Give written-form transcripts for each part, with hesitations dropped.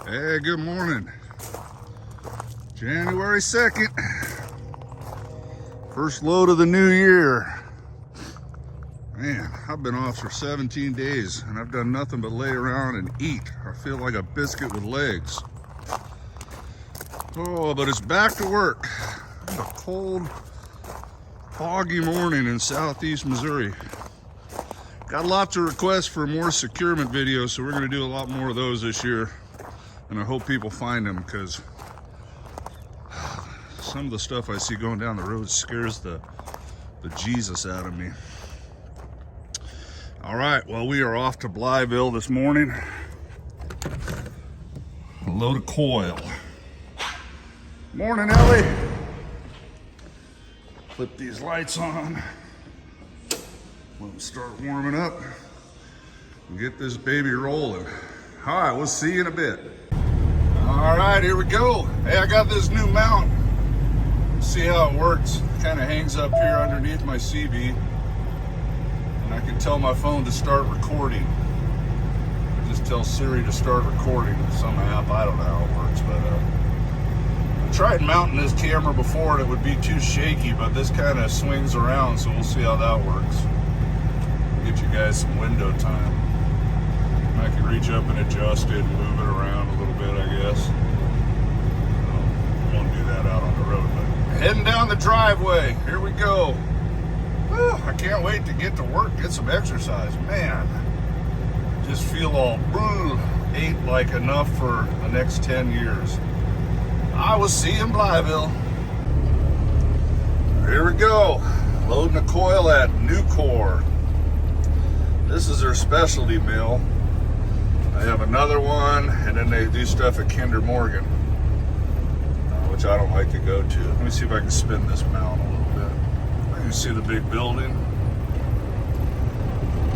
Hey, good morning. January 2nd. First load of the new year. Man, I've been off for 17 days and I've done nothing but lay around and eat. I feel like a biscuit with legs. Oh, but it's back to work. It's a cold, foggy morning in southeast Missouri. Got lots of requests for more securement videos, so we're going to do a lot more of those this year. And I hope people find them, because some of the stuff I see going down the road scares the Jesus out of me. All right, well, we are off to Blytheville this morning. A load of coil. Morning, Ellie. Flip these lights on. Let them start warming up and get this baby rolling. All right, we'll see you in a bit. All right, here we go. Hey, I got this new mount. See how it works. Kind of hangs up here underneath my CV. And I can tell my phone to start recording. I just tell Siri to start recording with some app. I don't know how it works, but I tried mounting this camera before and it would be too shaky, but this kind of swings around, so we'll see how that works. Get you guys some window time. I can reach up and adjust it and move it around a little bit, I guess. I won't do that out on the road, but heading down the driveway. Here we go. Whew, I can't wait to get to work, get some exercise. Man, just feel all ate like enough for the next 10 years. I will see you in Blytheville. Here we go. Loading a coil at Nucor. This is their specialty mill. I have another one, and then they do stuff at Kinder Morgan, which I don't like to go to. Let me see if I can spin this mount a little bit. You can see the big building.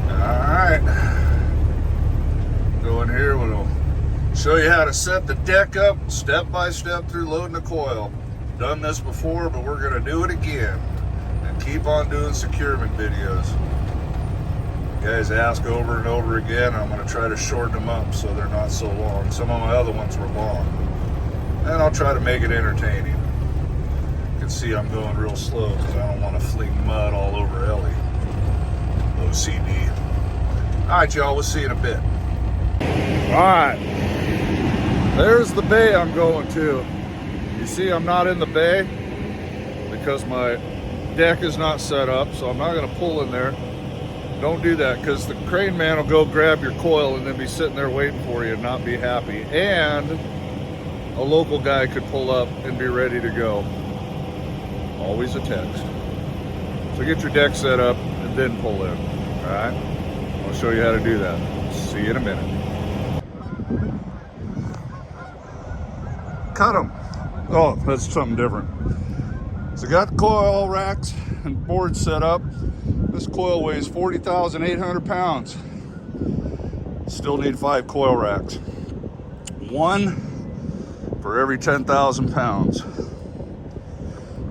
All right. Go in here, we'll show you how to set the deck up step by step through loading the coil. Done this before, but we're gonna do it again and keep on doing securement videos. You guys ask over and over again. I'm going to try to shorten them up so they're not so long. Some of my other ones were long. And I'll try to make it entertaining. You can see I'm going real slow because I don't want to fling mud all over Ellie. OCD. Alright, y'all, we'll see you in a bit. Alright. There's the bay I'm going to. You see I'm not in the bay because my deck is not set up, so I'm not going to pull in there. Don't do that, because the crane man will go grab your coil and then be sitting there waiting for you and not be happy. And a local guy could pull up and be ready to go. Always a text. So get your deck set up and then pull in. All right? I'll show you how to do that. See you in a minute. Cut them. Oh, that's something different. So I got the coil racks and boards set up. This coil weighs 40,800 pounds. Still need 5 coil racks. 1 for every 10,000 pounds.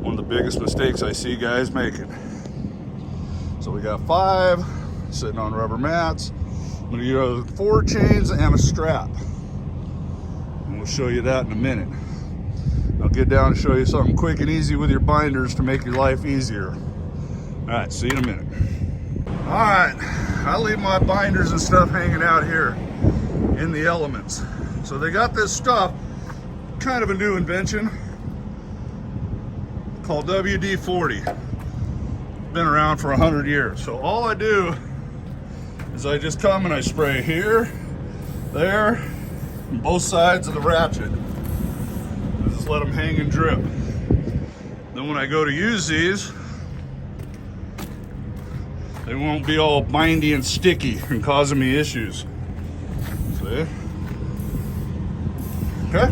One of the biggest mistakes I see guys making. So we got 5 sitting on rubber mats. I'm gonna use 4 chains and a strap. And we'll show you that in a minute. I'll get down and show you something quick and easy with your binders to make your life easier. All right, see you in a minute. All right, I leave my binders and stuff hanging out here in the elements. So they got this stuff, kind of a new invention, called WD-40. Been around for 100 years. So all I do is I just come and I spray here, there, and both sides of the ratchet. I just let them hang and drip. Then when I go to use these, they won't be all bindy and sticky and causing me issues. See? Okay.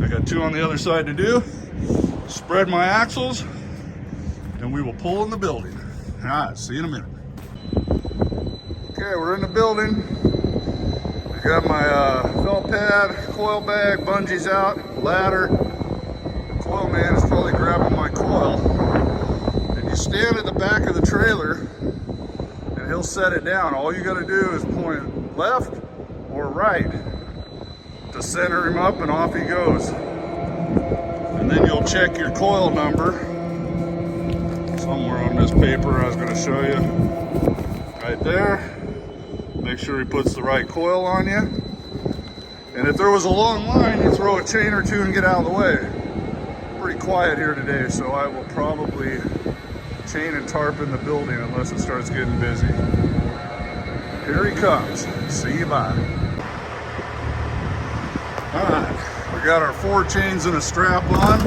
I got 2 on the other side to do. Spread my axles, and we will pull in the building. All right, see you in a minute. Okay, we're in the building. I got my felt pad, coil bag, bungees out, ladder. The coil man is probably grabbing my coil. And you stand at the back of the trailer, and he'll set it down. All you got to do is point left or right to center him up and off he goes. And then you'll check your coil number. Somewhere on this paper I was going to show you. Right there. Make sure he puts the right coil on you. And if there was a long line, you throw a chain or two and get out of the way. Pretty quiet here today, so I will probably chain and tarp in the building unless it starts getting busy. Here he comes. See you, bye. All right, we got our 4 chains and a strap on.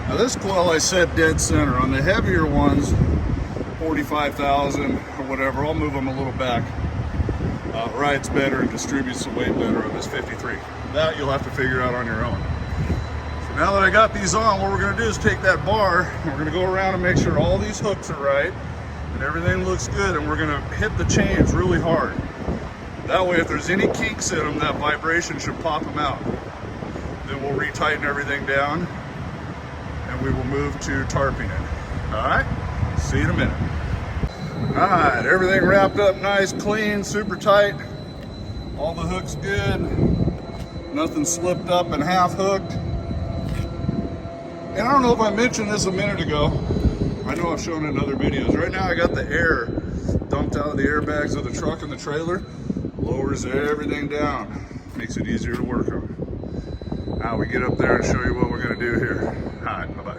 Now this coil I set dead center. On the heavier ones, 45,000 or whatever, I'll move them a little back. Rides better and distributes the weight better of this 53. That you'll have to figure out on your own. So now that I got these on, what we're gonna do is take that bar, and we're gonna go around and make sure all these hooks are right and everything looks good, and we're gonna hit the chains really hard. That way, if there's any kinks in them, that vibration should pop them out. Then we'll retighten everything down, and we will move to tarping it. All right, see you in a minute. All right, everything wrapped up nice, clean, super tight. All the hooks good. Nothing slipped up and half hooked. And I don't know if I mentioned this a minute ago. I know I've shown it in other videos. Right now I got the air dumped out of the airbags of the truck and the trailer. Lowers everything down. Makes it easier to work on. Now we get up there and show you what we're gonna do here. All right, bye-bye.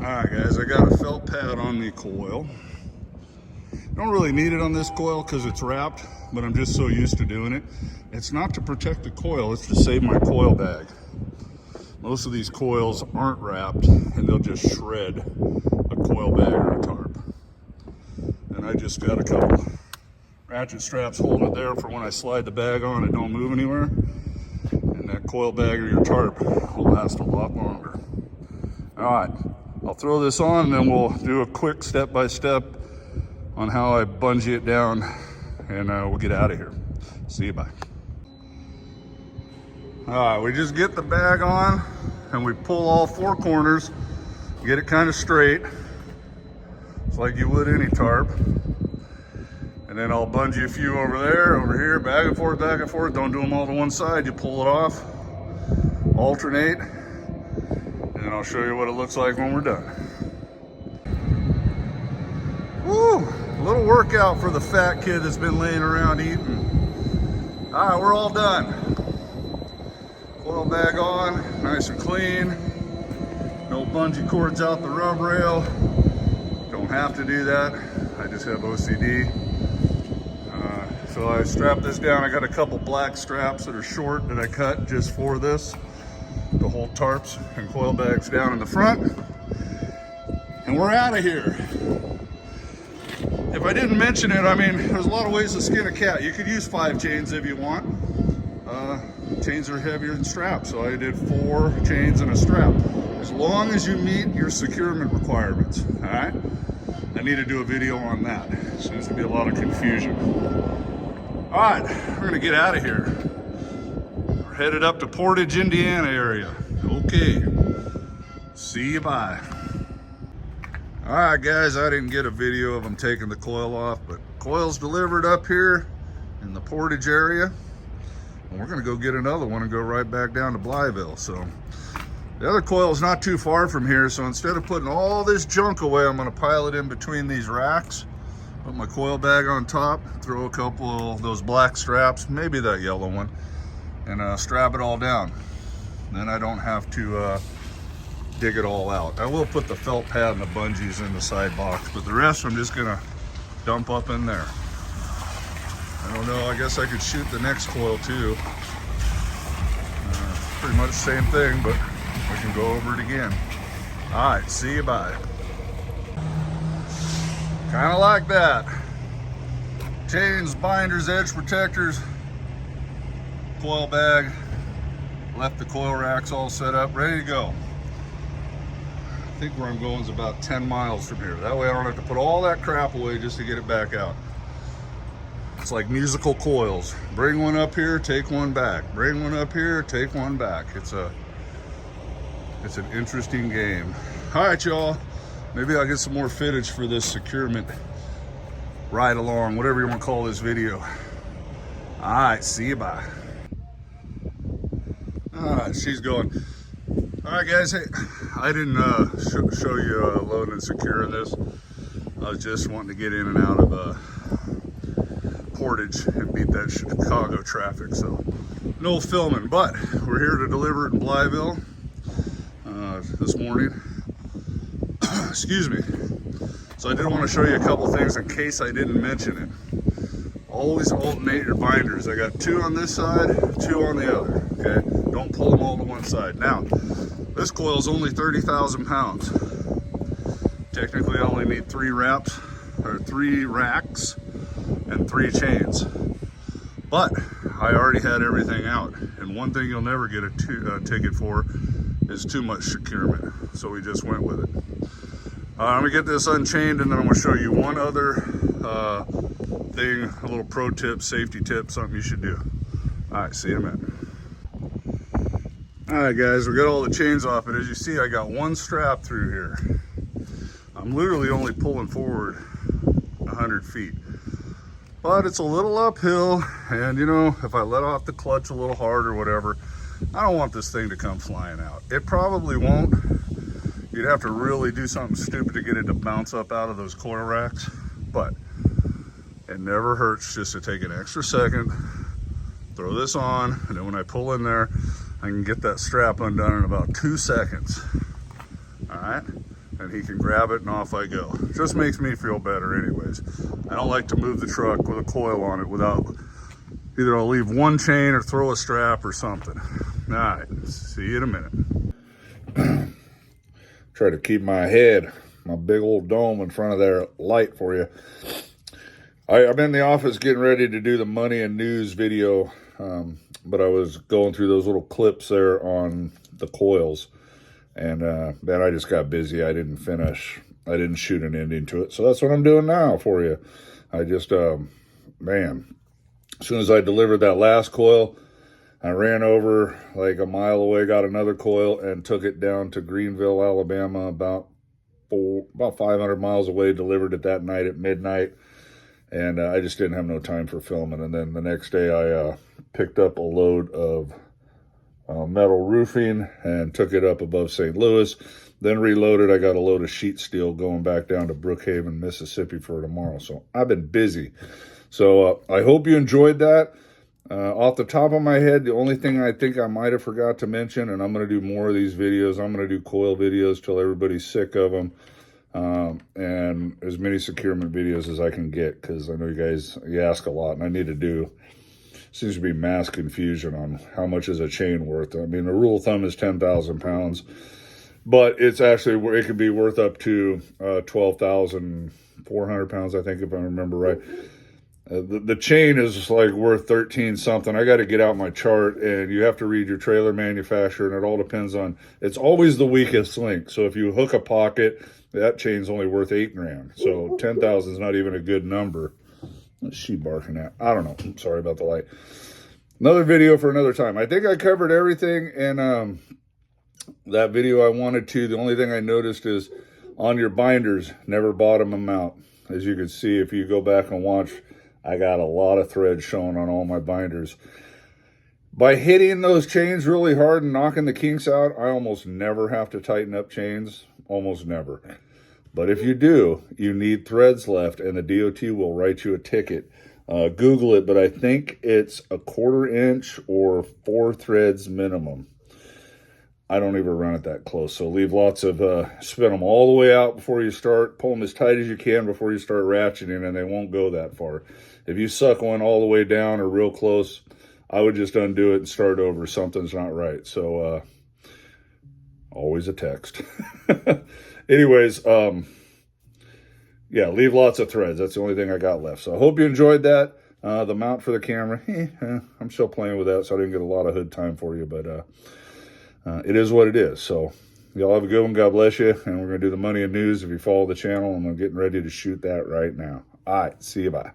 Alright guys, I got a felt pad on the coil. Don't really need it on this coil because it's wrapped, but I'm just so used to doing it. It's not to protect the coil, it's to save my coil bag. Most of these coils aren't wrapped and they'll just shred a coil bag or a tarp. And I just got a couple ratchet straps holding it there for when I slide the bag on, it don't move anywhere. And that coil bag or your tarp will last a lot longer. Alright. I'll throw this on and then we'll do a quick step-by-step on how I bungee it down, and we'll get out of here. See you, bye. All right, we just get the bag on and we pull all 4 corners, get it kind of straight. It's like you would any tarp. And then I'll bungee a few over there, over here, back and forth, back and forth. Don't do them all to one side, you pull it off, alternate. And I'll show you what it looks like when we're done. Woo! A little workout for the fat kid that's been laying around eating. All right, we're all done. Coil bag on, nice and clean. No bungee cords out the rub rail. Don't have to do that. I just have OCD. So I strap this down. I got a couple black straps that are short that I cut just for this, to hold tarps and coil bags down in the front. And we're out of here. If I didn't mention it, I mean, there's a lot of ways to skin a cat. You could use 5 chains if you want. Chains are heavier than straps, so I did 4 chains and a strap. As long as you meet your securement requirements, all right? I need to do a video on that. Seems to be a lot of confusion. All right, we're gonna get out of here. We're headed up to Portage, Indiana area. Okay, see you, bye. All right, guys, I didn't get a video of them taking the coil off, but coil's delivered up here in the Portage area. And we're gonna go get another one and go right back down to Blytheville. So the other coil is not too far from here, so instead of putting all this junk away, I'm gonna pile it in between these racks, put my coil bag on top, throw a couple of those black straps, maybe that yellow one, and strap it all down. Then I don't have to dig it all out. I will put the felt pad and the bungees in the side box, but the rest I'm just gonna dump up in there. I don't know, I guess I could shoot the next coil too. Pretty much the same thing, but we can go over it again. All right, see you, bye. Kind of like that. Chains, binders, edge protectors, coil bag, left the coil racks all set up, ready to go. I think where I'm going is about 10 miles from here. That way I don't have to put all that crap away just to get it back out. It's like musical coils. Bring one up here, take one back. Bring one up here, take one back. It's an interesting game. All right, y'all. Maybe I'll get some more footage for this securement ride along, whatever you want to call this video. All right, see you, bye. She's going. All right, guys. Hey, I didn't show you loading and securing this. I was just wanting to get in and out of Portage and beat that Chicago traffic. So no filming, but we're here to deliver it in Blytheville this morning. Excuse me. So I did want to show you a couple things in case I didn't mention it. Always alternate your binders. I got 2 on this side, 2 on the other, okay? Don't pull them all to one side. Now, this coil is only 30,000 pounds. Technically, I only need 3 wraps, or 3 racks, and 3 chains. But I already had everything out. And one thing you'll never get a ticket for is too much securement. So we just went with it. I'm gonna get this unchained, and then I'm gonna show you one other thing, a little pro tip, safety tip, something you should do. All right, see you in a minute. All right, guys, we got all the chains off, but as you see, I got 1 strap through here. I'm literally only pulling forward 100 feet, but it's a little uphill, and you know, if I let off the clutch a little hard or whatever, I don't want this thing to come flying out. It probably won't. You'd have to really do something stupid to get it to bounce up out of those coil racks, but it never hurts just to take an extra second, throw this on, and then when I pull in there, I can get that strap undone in about 2 seconds. All right, and he can grab it and off I go. Just makes me feel better anyways. I don't like to move the truck with a coil on it without, either I'll leave 1 chain or throw a strap or something. All right, see you in a minute. Try to keep my head, my big old dome in front of their light for you. I'm in the office getting ready to do the money and news video, but I was going through those little clips there on the coils, and then I just got busy. I didn't finish. I didn't shoot an ending to it, so that's what I'm doing now for you. I just, man, as soon as I delivered that last coil, I ran over like a mile away, got another coil, and took it down to Greenville, Alabama, about 500 miles away, delivered it that night at midnight. And I just didn't have no time for filming. And then the next day I picked up a load of metal roofing and took it up above St. Louis. Then reloaded. I got a load of sheet steel going back down to Brookhaven, Mississippi for tomorrow. So I've been busy. So I hope you enjoyed that. Off the top of my head, the only thing I think I might have forgot to mention, and I'm going to do more of these videos. I'm going to do coil videos till everybody's sick of them. And as many securement videos as I can get, because I know you ask a lot, and I need to do, seems to be mass confusion on how much is a chain worth. I mean, the rule of thumb is 10,000 pounds, but it's actually, it could be worth up to 12,400 pounds, I think, if I remember right. The chain is like worth 13 something. I got to get out my chart, and you have to read your trailer manufacturer, and it all depends on, it's always the weakest link. So if you hook a pocket, that chain's only worth 8 grand. So 10,000 is not even a good number. What's she barking at? I don't know. I'm sorry about the light. Another video for another time. I think I covered everything in that video I wanted to. The only thing I noticed is on your binders, never bottom them out. As you can see, if you go back and watch, I got a lot of thread showing on all my binders. By hitting those chains really hard and knocking the kinks out, I almost never have to tighten up chains. Almost never. But if you do, you need threads left, and the DOT will write you a ticket. Google it, but I think it's a 1/4 inch or 4 threads minimum. I don't even run it that close. So leave lots of, spin them all the way out before you start. Pull them as tight as you can before you start ratcheting, and they won't go that far. If you suck one all the way down or real close, I would just undo it and start over. Something's not right. So, always a text. Anyways, yeah, leave lots of threads. That's the only thing I got left. So I hope you enjoyed that. The mount for the camera, I'm still playing with that, so I didn't get a lot of hood time for you, but it is what it is. So y'all have a good one. God bless you. And we're going to do the money and news if you follow the channel, and I'm getting ready to shoot that right now. All right, see you. Bye.